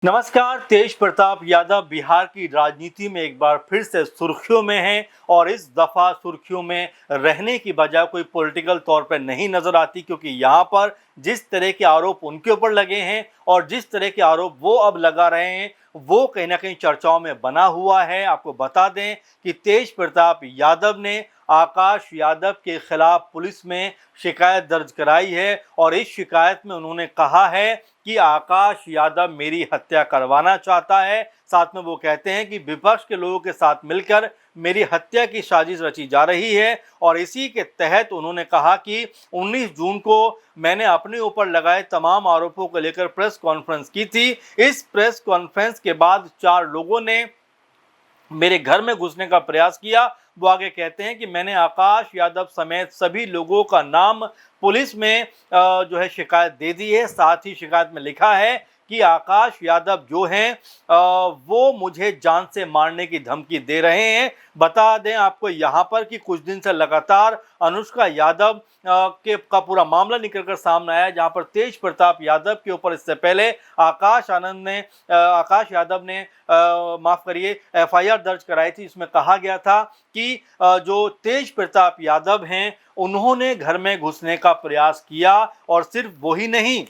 नमस्कार। तेज प्रताप यादव बिहार की राजनीति में एक बार फिर से सुर्खियों में हैं और इस दफा सुर्खियों में रहने की बजाय कोई पॉलिटिकल तौर पर नहीं नजर आती, क्योंकि यहाँ पर जिस तरह के आरोप उनके ऊपर लगे हैं और जिस तरह के आरोप वो अब लगा रहे हैं वो कहीं ना कहीं चर्चाओं में बना हुआ है। आपको बता दें कि तेज प्रताप यादव ने आकाश यादव के खिलाफ पुलिस में शिकायत दर्ज कराई है और इस शिकायत में उन्होंने कहा है कि आकाश यादव मेरी हत्या करवाना चाहता है। साथ में वो कहते हैं कि विपक्ष के लोगों के साथ मिलकर मेरी हत्या की साजिश रची जा रही है और इसी के तहत उन्होंने कहा कि 19 जून को मैंने अपने ऊपर लगाए तमाम आरोपों को लेकर प्रेस कॉन्फ्रेंस की थी। इस प्रेस कॉन्फ्रेंस के बाद 4 लोगों ने मेरे घर में घुसने का प्रयास किया। वो आगे कहते हैं कि मैंने आकाश यादव समेत सभी लोगों का नाम पुलिस में जो है शिकायत दे दी है। साथ ही शिकायत में लिखा है कि आकाश यादव जो हैं वो मुझे जान से मारने की धमकी दे रहे हैं। बता दें आपको यहाँ पर कि कुछ दिन से लगातार अनुष्का यादव के का पूरा मामला निकलकर सामने आया, जहां पर तेज प्रताप यादव के ऊपर इससे पहले आकाश यादव ने माफ करिए एफआईआर दर्ज कराई थी। इसमें कहा गया था कि जो तेज प्रताप यादव हैं उन्होंने घर में घुसने का प्रयास किया और सिर्फ वही नहीं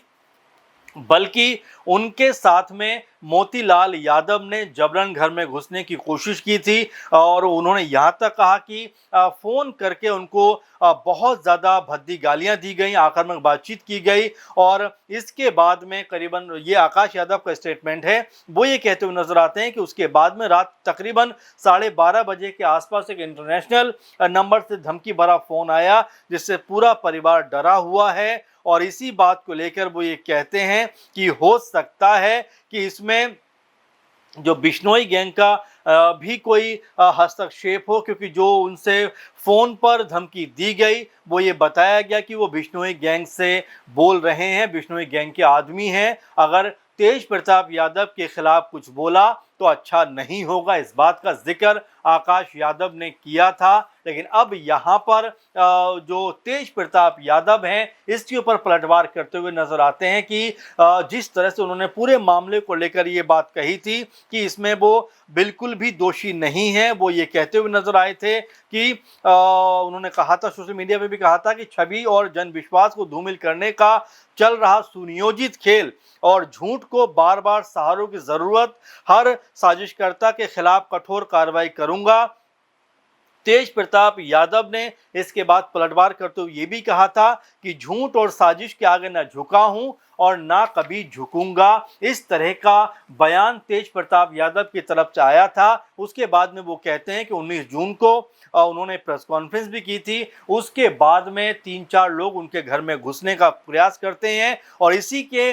बल्कि उनके साथ में मोतीलाल यादव ने जबरन घर में घुसने की कोशिश की थी और उन्होंने यहाँ तक कहा कि फ़ोन करके उनको बहुत ज़्यादा भद्दी गालियाँ दी गई, आक्रामक बातचीत की गई। और इसके बाद में करीबन ये आकाश यादव का स्टेटमेंट है, वो ये कहते हुए नजर आते हैं कि उसके बाद में रात तकरीबन 12:30 बजे के आसपास एक इंटरनेशनल नंबर से धमकी भरा फ़ोन आया, जिससे पूरा परिवार डरा हुआ है। और इसी बात को लेकर वो ये कहते हैं कि हो सकता है कि इसमें जो बिश्नोई गैंग का भी कोई हस्तक्षेप हो, क्योंकि जो उनसे फ़ोन पर धमकी दी गई वो ये बताया गया कि वो बिश्नोई गैंग से बोल रहे हैं, बिश्नोई गैंग के आदमी हैं। अगर तेज प्रताप यादव के खिलाफ कुछ बोला तो अच्छा नहीं होगा, इस बात का जिक्र आकाश यादव ने किया था। लेकिन अब यहाँ पर जो तेज प्रताप यादव हैं इसके ऊपर पलटवार करते हुए नजर आते हैं कि जिस तरह से उन्होंने पूरे मामले को लेकर ये बात कही थी कि इसमें वो बिल्कुल भी दोषी नहीं है। वो ये कहते हुए नजर आए थे कि उन्होंने कहा था, सोशल मीडिया पे भी कहा था कि छवि और जन विश्वास को धूमिल करने का चल रहा सुनियोजित खेल और झूठ को बार बार सहारों की जरूरत, हर साजिशकर्ता के खिलाफ कठोर कार्रवाई करूंगा। तेज प्रताप यादव ने इसके बाद पलटवार करते हुए ये भी कहा था कि झूठ और साजिश के आगे न झुका हूं और ना कभी झुकूंगा। इस तरह का बयान तेज प्रताप यादव की तरफ से आया था। उसके बाद में वो कहते हैं कि 19 जून को उन्होंने प्रेस कॉन्फ्रेंस भी की थी। उसके बाद में 3-4 लोग उनके घर में घुसने का प्रयास करते हैं और इसी के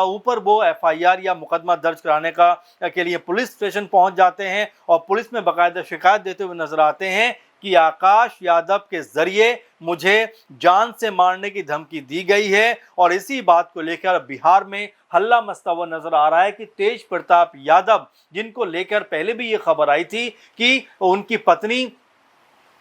ऊपर वो एफआईआर या मुकदमा दर्ज कराने का के लिए पुलिस स्टेशन पहुंच जाते हैं और पुलिस में बाकायदा शिकायत देते हुए नजर आते हैं कि आकाश यादव के जरिए मुझे जान से मारने की धमकी दी गई है। और इसी बात को लेकर बिहार में हल्ला मचता हुआ नजर आ रहा है कि तेज प्रताप यादव, जिनको लेकर पहले भी ये खबर आई थी कि उनकी पत्नी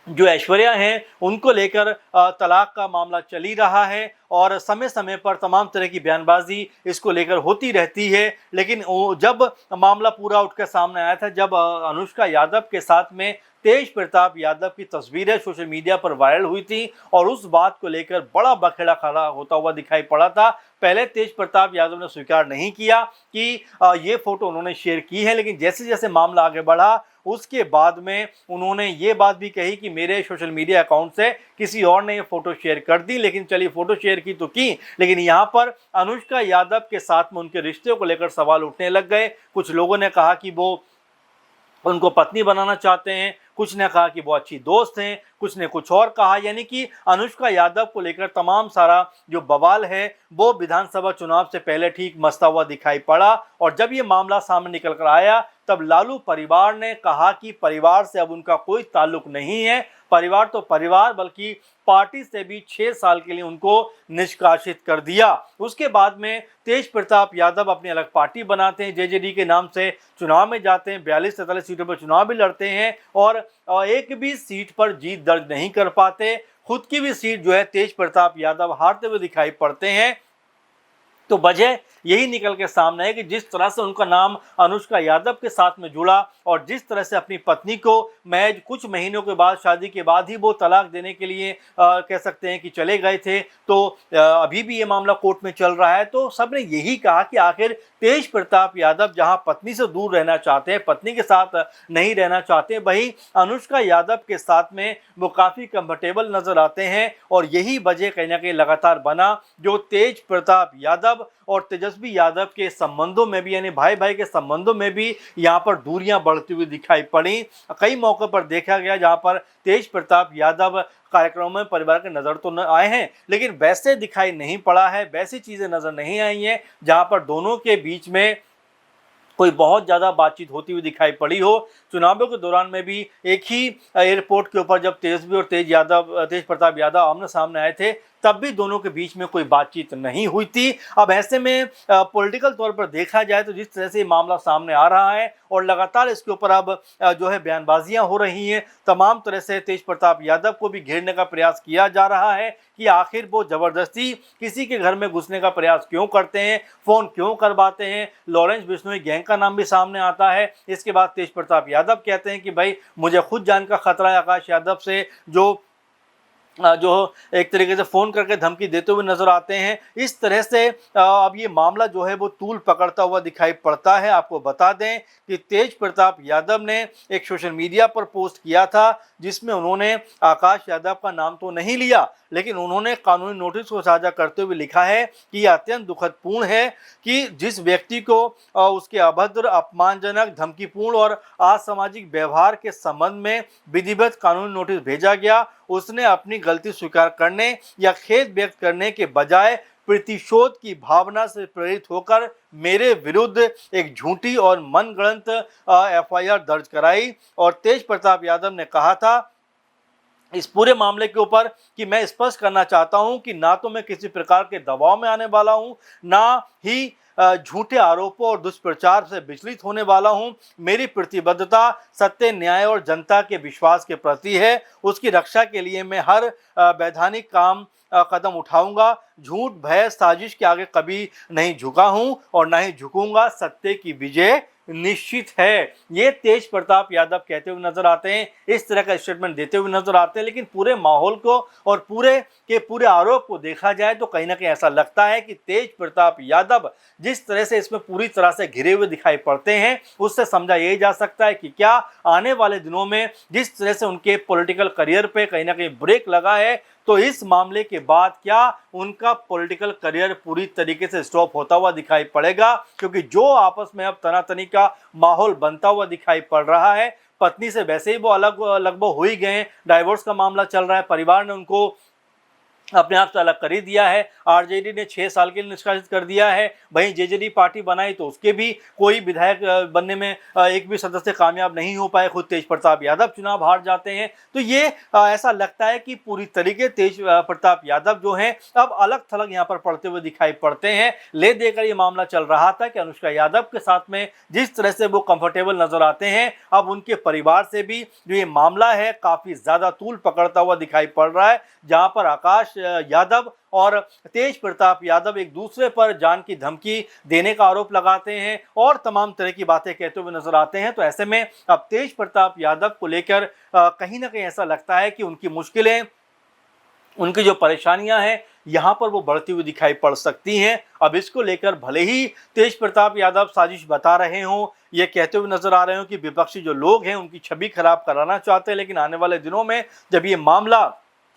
जो ऐश्वर्या हैं उनको लेकर तलाक का मामला चल ही रहा है और समय समय पर तमाम तरह की बयानबाजी इसको लेकर होती रहती है। लेकिन जब मामला पूरा उठकर सामने आया था, जब अनुष्का यादव के साथ में तेज प्रताप यादव की तस्वीरें सोशल मीडिया पर वायरल हुई थी और उस बात को लेकर बड़ा बखेड़ा खड़ा होता हुआ दिखाई पड़ा था। पहले तेज प्रताप यादव ने स्वीकार नहीं किया कि ये फोटो उन्होंने शेयर की है, लेकिन जैसे जैसे मामला आगे बढ़ा उसके बाद में उन्होंने ये बात भी कही कि मेरे सोशल मीडिया अकाउंट से किसी और ने ये फोटो शेयर कर दी। लेकिन चलिए, फोटो शेयर की तो की, लेकिन यहाँ पर अनुष्का यादव के साथ में उनके रिश्ते को लेकर सवाल उठने लग गए। कुछ लोगों ने कहा कि वो उनको पत्नी बनाना चाहते हैं, कुछ ने कहा कि वो अच्छी दोस्त हैं, कुछ ने कुछ और कहा। यानी कि अनुष्का यादव को लेकर तमाम सारा जो बवाल है वो विधानसभा चुनाव से पहले ठीक मचता हुआ दिखाई पड़ा। और जब ये मामला सामने निकल कर आया तब लालू परिवार ने कहा कि परिवार से अब उनका कोई ताल्लुक नहीं है। परिवार तो परिवार, बल्कि पार्टी से भी 6 साल के लिए उनको निष्कासित कर दिया। उसके बाद में तेज प्रताप यादव अपनी अलग पार्टी बनाते हैं, जेजेडी के नाम से चुनाव में जाते हैं, 42-43 सीटों पर चुनाव भी लड़ते हैं और एक भी सीट पर जीत दर्ज नहीं कर पाते। खुद की भी सीट जो है तेज प्रताप यादव हारते हुए दिखाई पड़ते हैं। तो वजह यही निकल के सामने है कि जिस तरह से उनका नाम अनुष्का यादव के साथ में जुड़ा और जिस तरह से अपनी पत्नी को महज कुछ महीनों के बाद, शादी के बाद ही वो तलाक देने के लिए कह सकते हैं कि चले गए थे। तो अभी भी ये मामला कोर्ट में चल रहा है। तो सबने यही कहा कि आखिर तेज प्रताप यादव जहां पत्नी से दूर रहना चाहते हैं, पत्नी के साथ नहीं रहना चाहते, वहीं अनुष्का यादव के साथ में वो काफ़ी कंफर्टेबल नजर आते हैं। और यही वजह कहीं ना कहीं लगातार बना जो तेज प्रताप यादव और तेजस्वी यादव के संबंधों में भी, यानी भाई भाई के संबंधों में भी यहाँ पर दूरियां बढ़ती हुई दिखाई पड़ी। कई मौकों पर देखा गया जहाँ पर तेज प्रताप यादव कार्यक्रमों में परिवार के नजर तो न आए हैं, लेकिन वैसे दिखाई नहीं पड़ा है, वैसी चीजें नजर नहीं आई हैं जहाँ पर दोनों के बीच में कोई बहुत ज़्यादा बातचीत होती हुई दिखाई पड़ी हो। चुनावों के दौरान में भी एक ही एयरपोर्ट के ऊपर जब तेजस्वी और तेज प्रताप यादव आमने सामने आए थे, तब भी दोनों के बीच में कोई बातचीत नहीं हुई थी। अब ऐसे में पॉलिटिकल तौर पर देखा जाए तो जिस तरह से ये मामला सामने आ रहा है और लगातार इसके ऊपर अब जो है बयानबाजियां हो रही हैं, तमाम तरह से तेज प्रताप यादव को भी घेरने का प्रयास किया जा रहा है कि आखिर वो जबरदस्ती किसी के घर में घुसने का प्रयास क्यों करते हैं, फोन क्यों करवाते हैं। लॉरेंस बिश्नोई गैंग का नाम भी सामने आता है। इसके बाद तेज प्रताप यादव कहते हैं कि भाई मुझे खुद जान का खतरा है आकाश यादव से, जो एक तरीके से फ़ोन करके धमकी देते हुए नजर आते हैं। इस तरह से अब ये मामला जो है वो तूल पकड़ता हुआ दिखाई पड़ता है। आपको बता दें कि तेज प्रताप यादव ने एक सोशल मीडिया पर पोस्ट किया था जिसमें उन्होंने आकाश यादव का नाम तो नहीं लिया, लेकिन उन्होंने कानूनी नोटिस को साझा करते हुए लिखा है कि यह अत्यंत दुखदपूर्ण है कि जिस व्यक्ति को उसके अभद्र, अपमानजनक, धमकीपूर्ण और असामाजिक व्यवहार के संबंध में विधिवत कानूनी नोटिस भेजा गया, उसने अपनी गलती स्वीकार करने या खेद व्यक्त करने के बजाय प्रतिशोध की भावना से प्रेरित होकर मेरे विरुद्ध एक झूठी और मनगढ़ंत एफआईआर दर्ज कराई। और तेज प्रताप यादव ने कहा था इस पूरे मामले के ऊपर कि मैं स्पष्ट करना चाहता हूं कि ना तो मैं किसी प्रकार के दबाव में आने वाला हूं, ना ही झूठे आरोपों और दुष्प्रचार से विचलित होने वाला हूं। मेरी प्रतिबद्धता सत्य, न्याय और जनता के विश्वास के प्रति है। उसकी रक्षा के लिए मैं हर वैधानिक कदम उठाऊंगा। झूठ, भय, साजिश के आगे कभी नहीं झुका हूं और ना ही झुकूंगा। सत्य की विजय निश्चित है, ये तेज प्रताप यादव कहते हुए नजर आते हैं, इस तरह का स्टेटमेंट देते हुए नजर आते हैं। लेकिन पूरे माहौल को और पूरे आरोप को देखा जाए तो कहीं ना कहीं ऐसा लगता है कि तेज प्रताप यादव जिस तरह से इसमें पूरी तरह से घिरे हुए दिखाई पड़ते हैं, उससे समझा यही जा सकता है कि क्या आने वाले दिनों में जिस तरह से उनके पॉलिटिकल करियर पे कहीं ना कहीं ब्रेक लगा है, तो इस मामले के बाद क्या उनका पॉलिटिकल करियर पूरी तरीके से स्टॉप होता हुआ दिखाई पड़ेगा। क्योंकि जो आपस में अब तनातनी का माहौल बनता हुआ दिखाई पड़ रहा है, पत्नी से वैसे ही वो अलग लगभग हो ही गए, डाइवोर्स का मामला चल रहा है, परिवार ने उनको अपने आप से अलग कर ही दिया है, आरजेडी ने 6 साल के लिए निष्कासित कर दिया है। वहीं जेजेडी पार्टी बनाई तो उसके भी कोई विधायक बनने में एक भी सदस्य कामयाब नहीं हो पाए, खुद तेज प्रताप यादव चुनाव हार जाते हैं। तो ये ऐसा लगता है कि पूरी तरीके तेज प्रताप यादव जो हैं अब अलग थलग यहाँ पर पड़ते हुए दिखाई पड़ते हैं। ले देकर ये मामला चल रहा था कि अनुष्का यादव के साथ में जिस तरह से वो कंफर्टेबल नजर आते हैं, अब उनके परिवार से भी जो ये मामला है काफ़ी ज़्यादा तूल पकड़ता हुआ दिखाई पड़ रहा है, जहाँ पर आकाश यादव और तेज प्रताप यादव एक दूसरे पर जान की धमकी देने का आरोप लगाते हैं और तमाम तरह की बातें कहते हुए नजर आते हैं। तो ऐसे में अब तेज प्रताप यादव को लेकर कहीं ना कहीं ऐसा लगता है कि उनकी मुश्किलें, उनकी जो परेशानियां हैं यहाँ पर वो बढ़ती हुई दिखाई पड़ सकती हैं। अब इसको लेकर भले ही तेज प्रताप यादव साजिश बता रहे हों, ये कहते हुए नजर आ रहे हो कि विपक्षी जो लोग हैं उनकी छवि खराब कराना चाहते हैं, लेकिन आने वाले दिनों में जब ये मामला,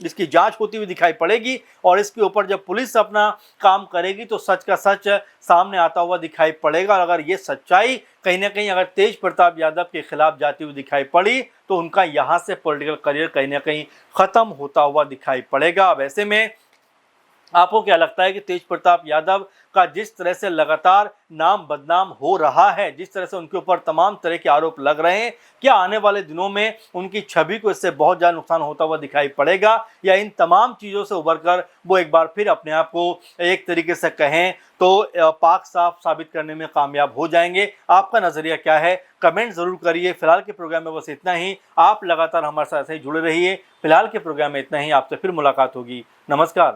इसकी जांच होती हुई दिखाई पड़ेगी और इसके ऊपर जब पुलिस अपना काम करेगी तो सच का सच सामने आता हुआ दिखाई पड़ेगा। और अगर ये सच्चाई कहीं ना कहीं अगर तेज प्रताप यादव के खिलाफ जाती हुई दिखाई पड़ी तो उनका यहाँ से पॉलिटिकल करियर कहीं ना कहीं ख़त्म होता हुआ दिखाई पड़ेगा। अब ऐसे में आपको क्या लगता है कि तेज प्रताप यादव का जिस तरह से लगातार नाम बदनाम हो रहा है, जिस तरह से उनके ऊपर तमाम तरह के आरोप लग रहे हैं, क्या आने वाले दिनों में उनकी छवि को इससे बहुत ज़्यादा नुकसान होता हुआ दिखाई पड़ेगा, या इन तमाम चीज़ों से उभरकर वो एक बार फिर अपने आप को एक तरीके से कहें तो पाक साफ साबित करने में कामयाब हो जाएंगे? आपका नज़रिया क्या है? कमेंट ज़रूर करिए। फिलहाल के प्रोग्राम में बस इतना ही। आप लगातार हमारे साथ ही जुड़े रहिए। फिलहाल के प्रोग्राम में इतना ही। आपसे फिर मुलाकात होगी। नमस्कार।